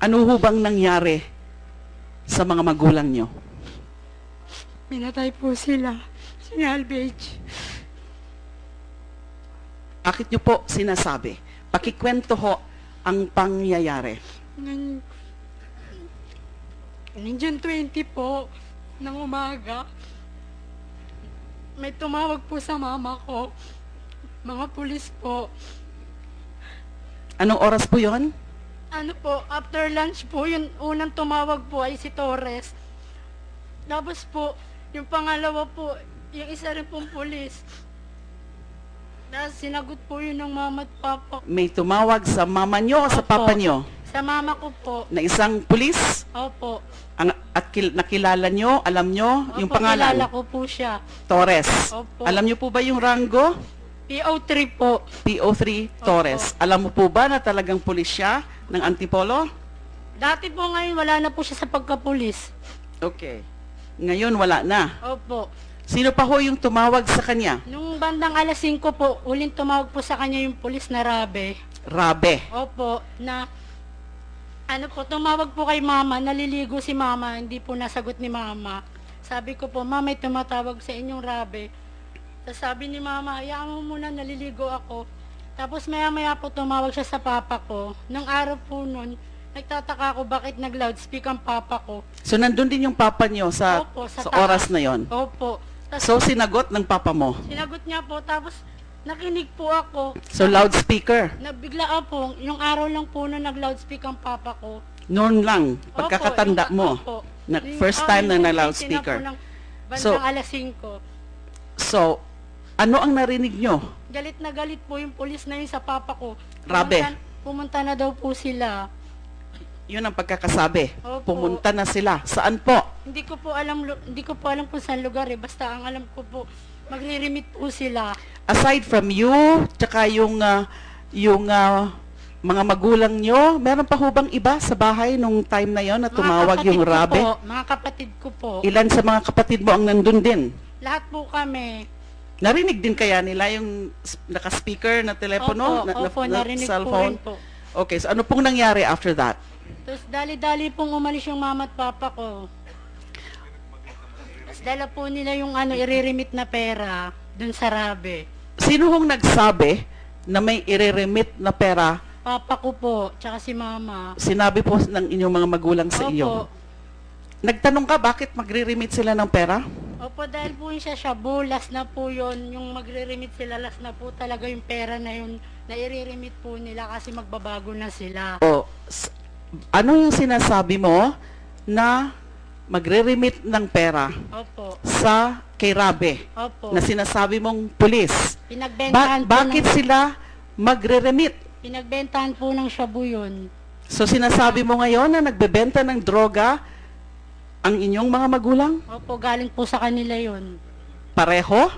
Ano ho bang nangyari sa mga magulang nyo? Minatay po sila. Sinalvage. Bakit nyo po sinasabi? Pakikwento ho ang pangyayari. Nung June 20 po, ng umaga, may tumawag po sa mama ko. Mga pulis po. Anong oras po yon? Ano po, after lunch po, yung unang tumawag po ay si Torres. Tapos po, yung pangalawa po, yung isa rin pong pulis. Tapos sinagot po yun ng mama at papa. May tumawag sa mama nyo o sa Opo. papa nyo Sa mama ko po. na isang pulis Opo. at nakilala nyo, alam nyo, yung Opo, pangalan? kilala ko po siya. Torres. Opo. Alam nyo po ba yung rango? PO3 po. PO3 Torres. Alam mo po ba na talagang pulis siya ng Antipolo? Dati po ngayon, wala na po siya sa pagkapulis. Okay. Ngayon wala na. Opo. Sino pa ho yung tumawag sa kanya? Nung bandang alas 5 po, uling tumawag po sa kanya yung pulis na Rabe. Rabe. Opo, na ano po, tumawag po kay mama, naliligo si mama, hindi po nasagot ni mama. Sabi ko po, mama, may tumatawag sa inyong Rabe. Tapos sabi ni mama, hayaan mo muna, naliligo ako. Tapos maya-maya po tumawag siya sa papa ko. Nung araw po nun, nagtataka ako bakit nag-loudspeak ang papa ko. So nandun din yung papa nyo sa, Opo, sa taas. oras na yon. Opo. Tapos So sinagot ng papa mo. sinagot niya po, tapos nakinig po ako. So loudspeaker. Nabigla po, yung araw lang po na nag-loudspeak ang papa ko. Noon lang, pagkakatanda mo. Opo. Na first time na Yung na-loudspeaker. na po ng bandang So- alas 5. So, ano ang narinig nyo? Galit na galit po yung pulis na yun sa papa ko. Rabe. Pumunta na daw po sila. Yun ang pagkakasabi. Opo. Pumunta na sila. Saan po? Hindi ko po alam kung saan lugar eh. Basta ang alam ko po, magre-remit po sila. Aside from you, tsaka yung mga magulang nyo, meron pa ho bang iba sa bahay nung time na yon na tumawag yung Rabe? Mga kapatid ko po. Ilan sa mga kapatid mo ang nandun din? Lahat po kami. Narinig din kaya nila yung naka-speaker na telepono? Opo, narinig po cellphone? rin po. Okay, so ano pong nangyari after that? Tapos dali-dali pong umalis yung mama at papa ko. Tapos dala po nila yung i-remit na pera dun sa Rabe. Sino hong nagsabi na may ireremit na pera? Papa ko po, tsaka si mama. Sinabi po ng inyong mga magulang sa iyo. Nagtanong ka bakit magre-remit sila ng pera? Opo, dahil po yun siya, bulas na po yun. Yung magre-remit sila, last na po talaga yung pera na yun na i-remit po nila kasi magbabago na sila. O, ano yung sinasabi mo na magre-remit ng pera Opo, sa kay Rabe opo. na sinasabi mong pulis? Pinagbentahan po Bakit sila magre-remit? Pinagbentahan po ng shabu yun. So sinasabi mo ngayon na nagbebenta ng droga ang inyong mga magulang? Opo, galing po sa kanila yun. Pareho?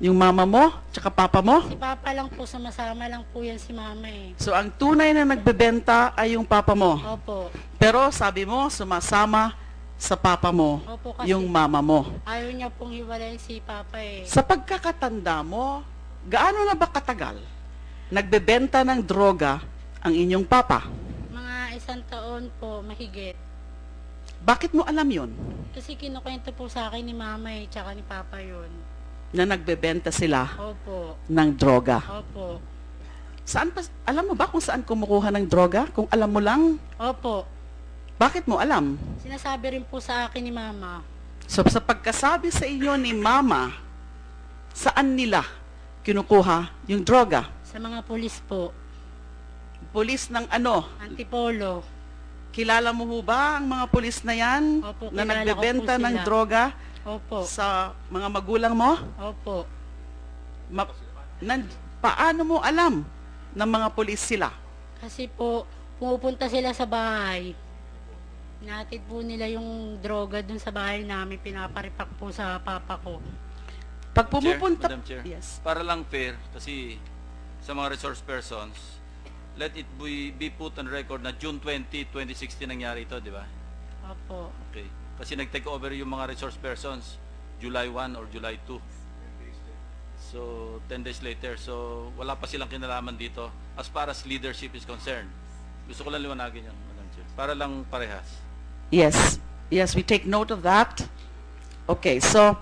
Yung mama mo, tsaka papa mo? Si Papa lang po, sumasama lang po yan si Mama eh. So ang tunay na nagbebenta ay yung papa mo. Opo. Pero sabi mo, sumasama sa papa mo, Opo, kasi yung mama mo. ayaw niya pong hiwalayin si Papa eh. Sa pagkakatanda mo, gaano na ba katagal nagbebenta ng droga ang inyong papa? Mga 1 taon po, mahigit. Bakit mo alam yon Kasi kinukwento po sa akin ni Mama eh, tsaka ni Papa yun. na nagbebenta sila Opo. ng droga? Opo. Saan pa, alam mo ba kung saan kumukuha ng droga? Kung alam mo lang, Opo. bakit mo alam? Sinasabi rin po sa akin ni Mama. So sa pagkasabi sa iyo ni mama, saan nila kinukuha yung droga? Sa mga pulis po. Pulis ng ano? Antipolo. Kilala mo ho ba ang mga pulis na yan? Opo, Na kilala ko nagbebenta po ng sila. droga Opo. sa mga magulang mo? Opo. Ma- paano mo alam ng mga pulis sila? Kasi po, pumupunta sila sa bahay. Natin po nila yung droga dun sa bahay namin, pinaparipak po sa papa ko. Pag pumupunta... Madam Chair, Yes. para lang fair, kasi sa mga resource persons, let it be put on record na June 20, 2016 nangyari ito, di ba? Opo. Okay. Kasi nag-take over yung mga resource persons July 1 or July 2. So, 10 days later. So, wala pa silang kinalaman dito as far as leadership is concerned. Gusto ko lang liwanagin yan, Madam Chair. Para lang parehas. Yes. Yes, we take note of that. Okay, so,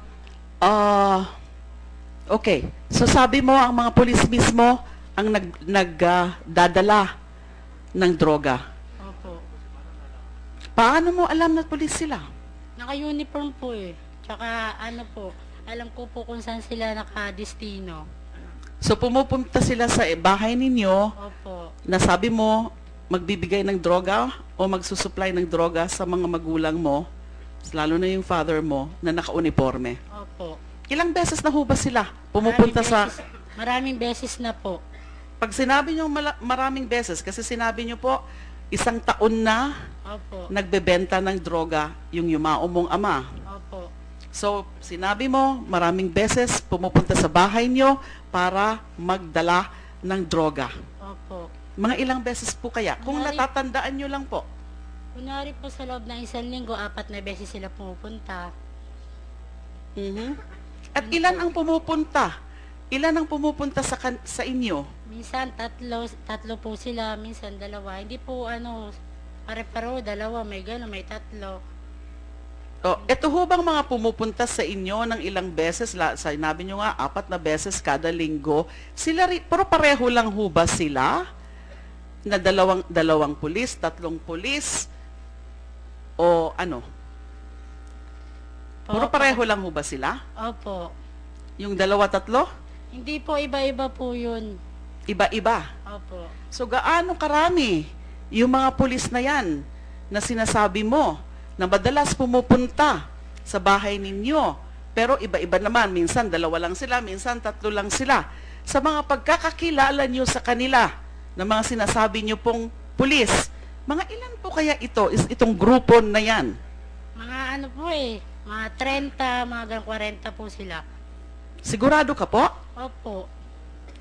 okay. So sabi mo, ang mga pulis mismo ang nagdadala ng droga. Opo. Paano mo alam na pulis sila? Naka-uniform po eh. Tsaka ano po, alam ko po kung saan sila nakadestino. So pumupunta sila sa bahay ninyo, Opo. na sabi mo, magbibigay ng droga o magsusupply ng droga sa mga magulang mo, lalo na yung father mo, na naka-uniforme. Opo. Ilang beses na ho ba sila pumupunta Maraming beses na po. Pag sinabi nyo maraming beses, kasi sinabi nyo po, 1 taon na Opo. nagbebenta ng droga yung yumao mong ama. Opo. So, sinabi mo, maraming beses pumupunta sa bahay nyo para magdala ng droga. Opo. Mga ilang beses po kaya? Kung Kunwari- natatandaan nyo lang po. Kunwari po sa loob ng 1 linggo, 4 na beses sila pumupunta. Mhm. At ilan ang pumupunta? Ilan ang pumupunta sa inyo? Minsan tatlo po sila, minsan 2. Hindi po pare-paro, 2, may gano'n, may 3. Oh, eto ho bang mga pumupunta sa inyo ng ilang beses? Sinabi nyo nga, 4 na beses kada linggo. Pero pareho lang ho ba sila? Na dalawang pulis, 3 pulis? O ano? Puro pareho lang ho ba sila? Opo. Yung 2, 3? Hindi po, iba-iba po yun. Iba-iba. Opo. So gaano karami yung mga pulis na yan na sinasabi mo na madalas pumupunta sa bahay ninyo? Pero iba-iba naman. Minsan 2 lang sila, minsan 3 lang sila. Sa mga pagkakakilala nyo sa kanila na mga sinasabi nyo pong pulis, mga ilan po kaya itong grupo na yan? Mga mga 30, mga 40 po sila. Sigurado ka po? Opo.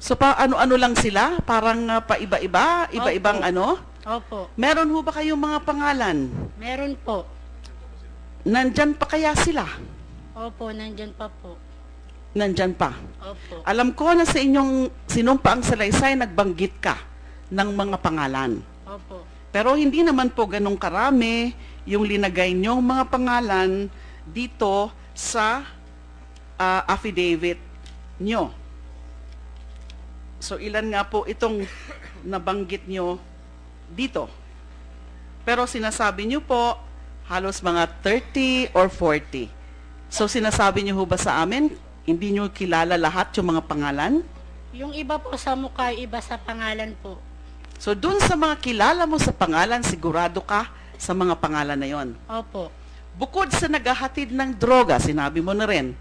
So ano-ano lang sila? Parang paiba-iba? Iba-ibang Opo. ano? Opo. Meron ho ba kayong mga pangalan? Meron po. Nandyan pa kaya sila? Opo, nandyan pa po. Nandyan pa. Opo. Alam ko na sa inyong sinumpaang salaysay, nagbanggit ka ng mga pangalan. Opo. Pero hindi naman po ganong karami yung linagay niyong mga pangalan dito sa affidavit nyo. So ilan nga po itong nabanggit nyo dito? Pero sinasabi nyo po, halos mga 30 or 40. So sinasabi nyo ho ba sa amin, hindi nyo kilala lahat yung mga pangalan? Yung iba po sa mukha, iba sa pangalan po. So dun sa mga kilala mo sa pangalan, sigurado ka sa mga pangalan na yon. Opo. Bukod sa naghahatid ng droga, sinabi mo na rin,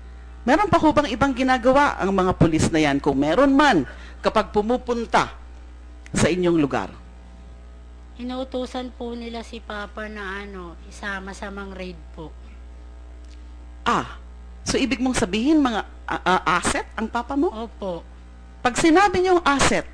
meron pa ho bang ibang ginagawa ang mga pulis na yan? Kung meron man, kapag pumupunta sa inyong lugar. Inuutusan po nila si Papa na isama sa mga raid po. So ibig mong sabihin mga asset ang papa mo? Opo. Pag sinabi niyong asset,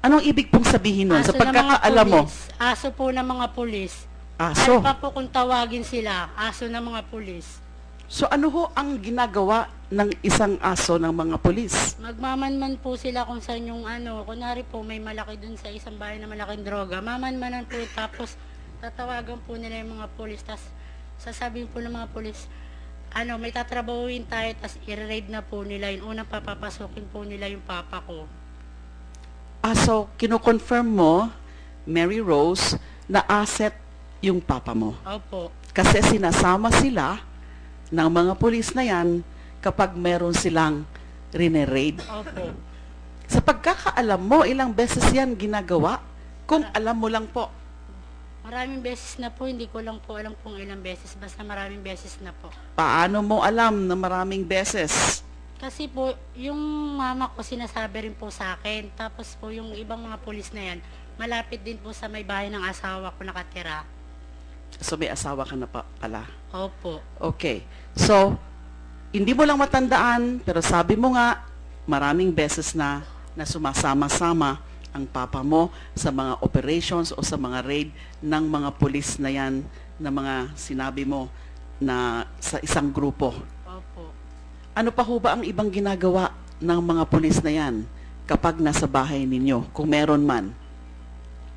anong ibig pong sabihin nun? Sa Aso ng mga pagkakaalam mo? pulis. Aso po ng mga pulis. Aso. Ano pa po kung tawagin sila? Aso ng mga pulis. So ano ho ang ginagawa ng isang aso ng mga pulis? Magmamanman po sila kung saan yung kunwari po may malaki dun sa isang bahay na malaking droga. Mamanmanan po tapos tatawagan po nila yung mga pulis. Tapos sasabihin po ng mga pulis, may tatrabahuin tayo, tapos i-raid na po nila yun. Unang papapasukin po nila yung papa ko. So kino-confirm mo, Mary Rose, na asset yung papa mo. Opo. Kasi sinasama sila ng mga pulis na yan kapag meron silang rine-raid. Opo. Sa pagkakaalam mo, ilang beses yan ginagawa? Kung alam mo lang po. Maraming beses na po, hindi ko lang po alam kung ilang beses, basta maraming beses na po. Paano mo alam na maraming beses? Kasi po, yung mama ko sinasabi rin po sa akin, tapos po yung ibang mga pulis na yan, malapit din po sa may bahay ng asawa ko nakatira. So may asawa ka na pala. Opo. Okay. So, hindi mo lang matandaan, pero sabi mo nga, maraming beses na sumasama-sama ang papa mo sa mga operations o sa mga raid ng mga pulis na yan na mga sinabi mo na sa isang grupo. Opo. Ano pa ho ba ang ibang ginagawa ng mga pulis na yan kapag nasa bahay ninyo, kung meron man?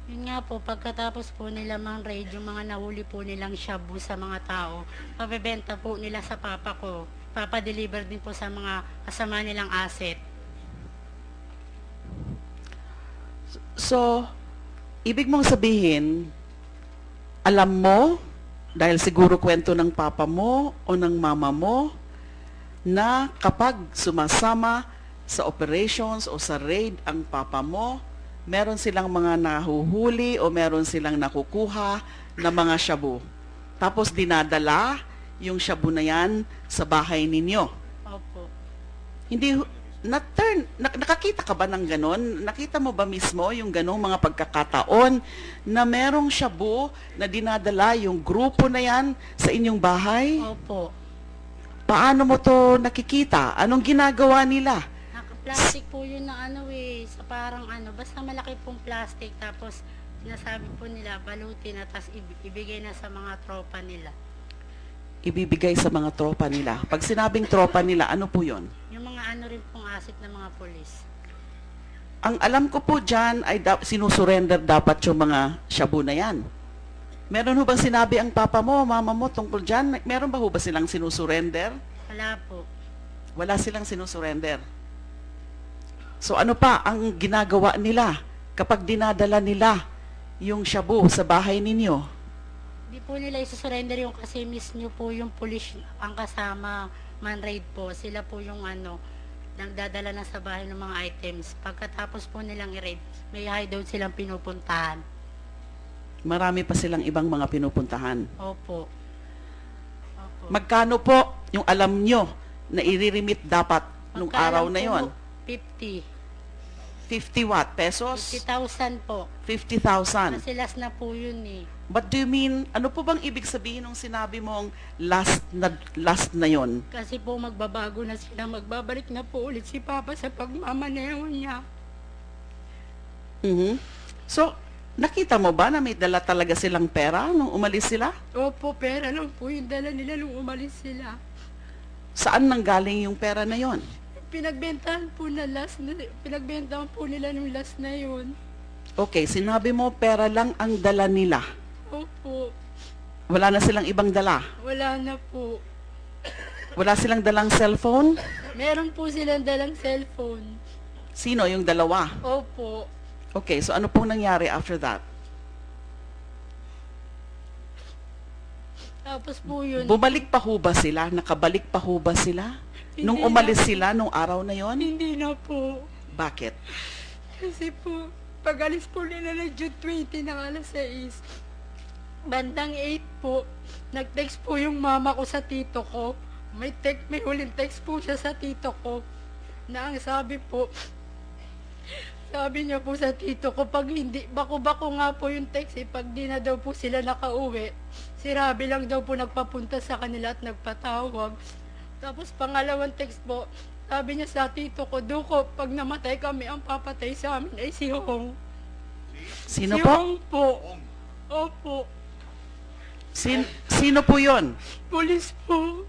Yun nga po, pagkatapos po nila raid, yung mga nahuli po nilang shabu sa mga tao, pabebenta po nila sa papa ko. Papadeliver din po sa mga kasama nilang asset. So, ibig mong sabihin, alam mo, dahil siguro kwento ng papa mo o ng mama mo, na kapag sumasama sa operations o sa raid ang papa mo, meron silang mga nahuhuli o meron silang nakukuha na mga shabu. Tapos dinadala yung shabu na yan sa bahay ninyo. Opo. Hindi, nakakita ka ba ng ganon? Nakita mo ba mismo yung ganong mga pagkakataon na merong shabu na dinadala yung grupo na yan sa inyong bahay? Opo. Paano mo to nakikita? Anong ginagawa nila? Naka-plastic po yun na sa parang basta malaki pong plastic, tapos sinasabi po nila balutin na tapos ibigay na sa mga tropa nila. Ibibigay sa mga tropa nila. Pag sinabing tropa nila, ano po yon? Yung mga rin pong asset ng mga polis. Ang alam ko po dyan ay sinusurrender dapat yung mga shabu na yan. Meron ho bang sinabi ang papa mo, mama mo tungkol dyan? Meron ba ho ba silang sinusurrender? Wala po. Wala silang sinusurrender. So ano pa ang ginagawa nila kapag dinadala nila yung shabu sa bahay ninyo? Hindi po nila isusurrender yung kasi mismo po yung pulis ang kasama raid po. Sila po yung nagdadala na sa bahay ng mga items. Pagkatapos po nilang i-raid, may hideout silang pinupuntahan. Marami pa silang ibang mga pinupuntahan. Opo. Opo. Magkano po yung alam nyo na i-remit dapat nung araw na yon? 50. 50 what? Pesos? 50,000 po. 50,000. Kasi last na po yun eh. What do you mean? Ano po bang ibig sabihin nung sinabi mong last na yon? Kasi po magbabago na sila. Magbabalik na po ulit si Papa sa pagmamaneho niya. So, nakita mo ba na may dala talaga silang pera nung umalis sila? Opo, pera lang po yung dala nila nung umalis sila. Saan nanggaling yung pera na yon? Pinagbentahan po nila nung last na yun. Okay, sinabi mo pera lang ang dala nila. Opo. Wala na silang ibang dala. Wala na po. Wala silang dalang cellphone? Meron po silang dalang cellphone. Sino yung dalawa? Opo. Okay, so ano pong nangyari after that? Tapos po yun. Bumalik pa ho ba sila? Nakabalik pa ho ba sila? Nung Hindi umalis na. sila, nung araw na yon? Hindi na po. Bakit? Kasi po, pag-alis po nila ng June 20 ng alas 6, bandang 8 po, nag-text po yung mama ko sa tito ko. May huling text po siya sa tito ko. Na ang sabi niya po sa tito ko, pag hindi, bako-bako nga po yung text pag di na daw po sila nakauwi, si Rabi lang daw po nagpapunta sa kanila at nagpatawag. Tapos pangalawang text po, sabi niya sa tito ko, Duko, pag namatay kami, ang papatay sa amin ay si Hong. Sino Si po? Hong po. Opo. Sino po yon? Pulis po.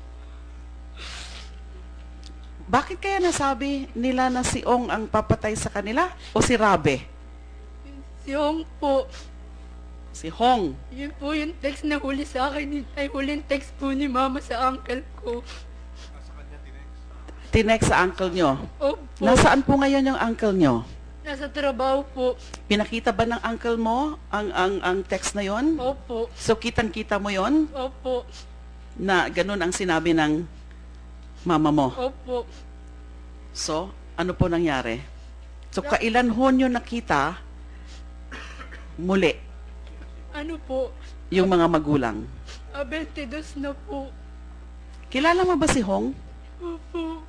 Bakit kaya nasabi nila na si Ong ang papatay sa kanila? O si Rabe? Si Hong po. Si Hong. Yun po yung text na huli sa akin, ay huling text po ni mama sa uncle ko. Tinext sa uncle nyo. Opo. Nasaan po ngayon yung uncle nyo? Nasa trabaho po. Pinakita ba ng uncle mo ang text na yon? Opo. So kitang-kita mo yon Opo. na ganun ang sinabi ng mama mo. Opo. So, ano po nangyari? So kailan ho nyo nakita muli Ano po? yung mga magulang? 22 na po. Kilala mo ba si Hong? Opo.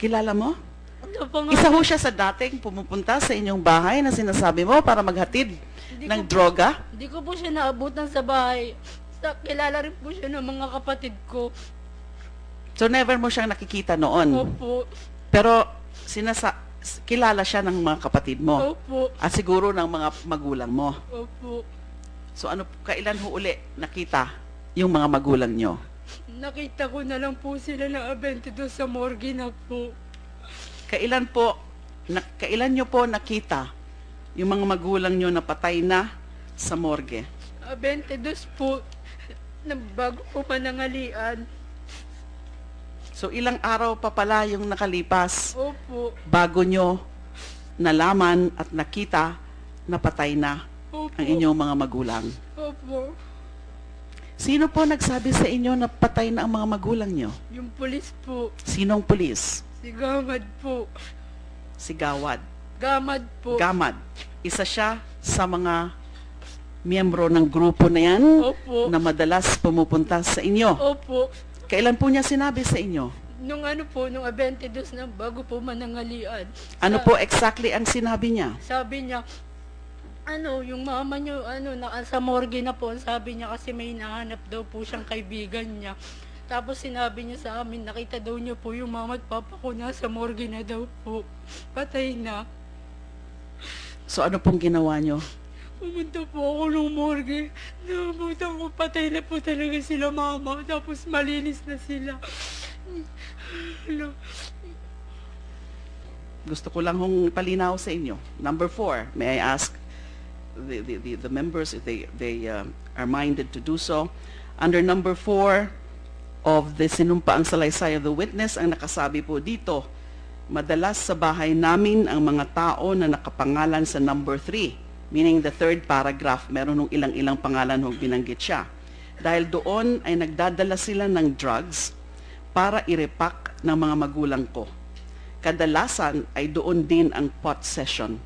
Kilala mo? Ano pa nga? Isa ho siya sa dating pumupunta sa inyong bahay na sinasabi mo para maghatid Hindi ng ko- droga? Hindi ko po siya naabutan sa bahay. Kilala rin po siya ng mga kapatid ko. So never mo siyang nakikita noon. Opo. Pero kilala siya ng mga kapatid mo Opo. at siguro ng mga magulang mo. Opo. So kailan ho uli nakita yung mga magulang nyo? Nakita ko na lang po sila ng 22 sa morgue na po. Kailan nyo po nakita yung mga magulang nyo na patay na sa morgue? 22 po, na bago po manangalian. So ilang araw pa pala yung nakalipas Opo, bago nyo nalaman at nakita na patay na opo, ang inyong mga magulang. opo. Sino po nagsabi sa inyo na patay na ang mga magulang nyo? Yung pulis po, Sinong pulis? si Gamad po. Si Gawad. Gamad po. Gamad. Isa siya sa mga miyembro ng grupo na yan Opo. na madalas pumupunta sa inyo. Opo. Kailan po niya sinabi sa inyo? Nung ano po, nung 22 na bago po manangalian. Ano po exactly ang sinabi niya? Sabi niya, yung mama niyo, nasa morgue na po. Sabi niya kasi may hinahanap daw po siyang kaibigan niya. Tapos sinabi niya sa amin, nakita daw niya po yung mama at papa ko nasa morgue na daw po. Patay na. So ano pong ginawa niyo? Pumunta po ako ng morgue. Nabutan ko, patay na po talaga sila mama. Tapos malinis na sila. Gusto ko lang hong palinaw sa inyo. Number 4, may I ask the members if they are minded to do so. Under number 4 of the sinumpaang salaysay of the witness, ang nakasabi po dito, madalas sa bahay namin ang mga tao na nakapangalan sa number 3, meaning the third paragraph, meron nung ilang-ilang pangalan hong binanggit siya. Dahil doon ay nagdadala sila ng drugs para irepack ng mga magulang ko. Kadalasan ay doon din ang pot session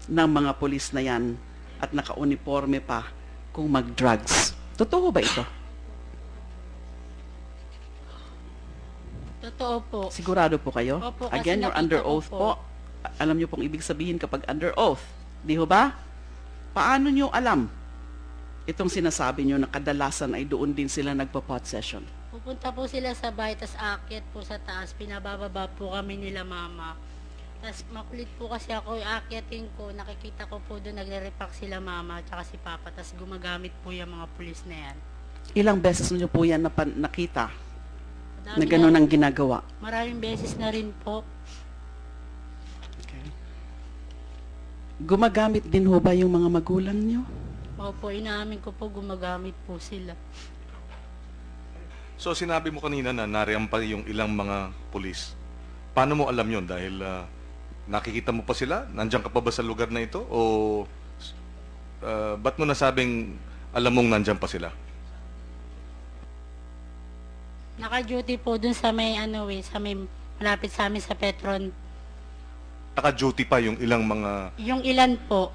ng mga pulis na yan at naka-uniforme pa kung mag-drugs. Totoo ba ito? Totoo po. Sigurado po kayo? Opo, kasi Again, you're nakita under ko oath po. po. Alam niyo pong ibig sabihin kapag under oath. Di ho ba? Paano niyo alam itong sinasabi niyo na kadalasan ay doon din sila nagpa-pot session? Pupunta po sila sa bahay, tas aakyat po sa taas, pinabababa po kami nila mama. Tas makulit po kasi ako, aakyatin ko, nakikita ko po doon nagre-repack sila mama at si papa, tas gumagamit po yung mga pulis na yan. Ilang beses niyo po yan nakita Madami na gano'n ang ginagawa? Maraming beses na rin po. Okay. Gumagamit din ho ba yung mga magulang niyo? Opo, inaamin ko po gumagamit po sila. So sinabi mo kanina na nariyan pa yung ilang mga pulis. Paano mo alam yon? Dahil nakikita mo pa sila? Nandiyan ka pa ba sa lugar na ito? O ba't mo nasabing alam mong nandiyan pa sila? Naka-duty po dun sa may sa may malapit sa amin sa Petron. Naka-duty pa yung ilang mga... Yung ilan po,